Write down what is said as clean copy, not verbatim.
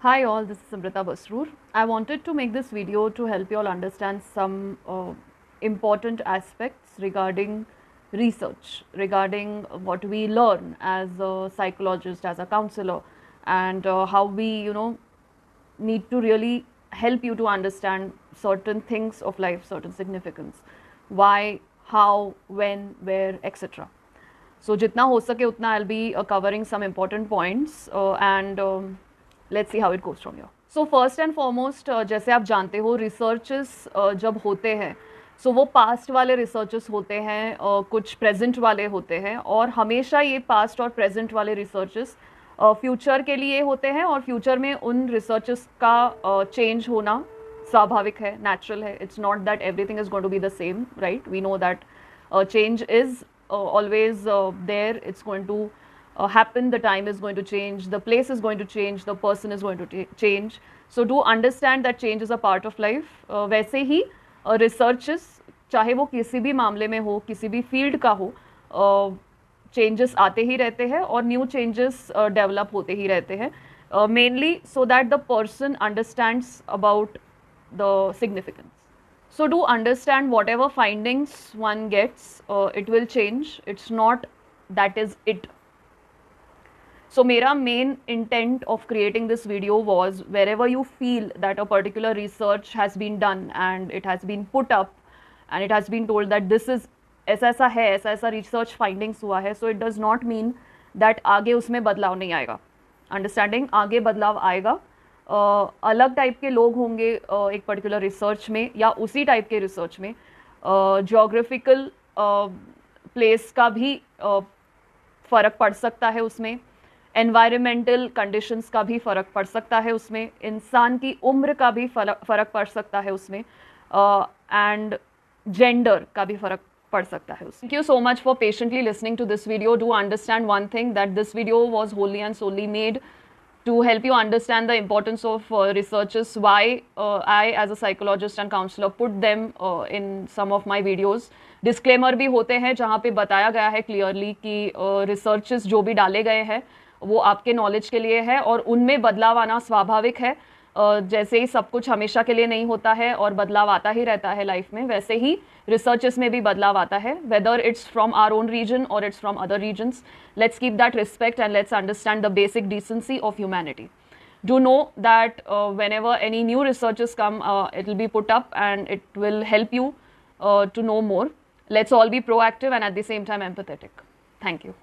Hi all, this is Samrita Basroor. I wanted to make this video to help you all understand some important aspects regarding research, regarding what we learn as a psychologist, as a counselor, and how we, need to really help you to understand certain things of life, certain significance, why, how, when, where, etc. So जितना हो सके उतना I'll be covering some important points and let's see how it goes from here. So first and foremost जैसे आप जानते हो researches जब होते हैं so वो past वाले researches होते हैं कुछ present वाले होते हैं और हमेशा ये past और present वाले researches फ्यूचर के लिए होते हैं और फ्यूचर में उन रिसर्चेस का चेंज होना स्वाभाविक है, नेचुरल है. It's not that everything is going to be the same, right? We know that change is always there. It's going to happen. The time is going to change, the place is going to change, the person is going to change. So do understand that change is a part of life. वैसे ही researches चाहे वो किसी भी मामले में हो, किसी भी फील्ड का हो, चेंजेस आते ही रहते हैं और न्यू चेंजेस डेवलप होते ही रहते हैं, mainly so that the person understands about the significance. So do understand whatever findings one gets, it will change. It's not that is it. So मेरा main intent of creating this video was wherever you feel that a particular research has been done and it has been put up and it has been told that this is ऐसा ऐसा है, ऐसा ऐसा research findings हुआ है, so it does not mean that आगे उसमें बदलाव नहीं आएगा. Understanding आगे बदलाव आएगा. अलग टाइप के लोग होंगे एक पर्टिकुलर रिसर्च में या उसी टाइप के रिसर्च में. जियोग्राफिकल प्लेस का भी फ़र्क पड़ सकता है उसमें, एनवायरमेंटल कंडीशंस का भी फ़र्क पड़ सकता है उसमें, इंसान की उम्र का भी फ़र्क पड़ सकता है उसमें, एंड जेंडर का भी फ़र्क पड़ सकता है उसमें. Thank you so much for patiently listening to this video. Do understand one thing that this video was wholly and solely made to help you understand the importance of researches, why I as a psychologist and counselor put them in some of my videos. Disclaimer भी होते हैं जहाँ पे बताया गया है clearly कि researches जो भी डाले गए हैं वो आपके knowledge के लिए है और उनमें बदलाव आना स्वाभाविक है. जैसे ही सब कुछ हमेशा के लिए नहीं होता है और बदलाव आता ही रहता है लाइफ में, वैसे ही रिसर्चेस में भी बदलाव आता है, whether it's from our own region और it's from other regions. Let's keep that respect and let's understand the basic decency of humanity. Do know that whenever any new researches come, it will be put up and it will help you to know more. Let's all be proactive and at the same time empathetic. Thank you.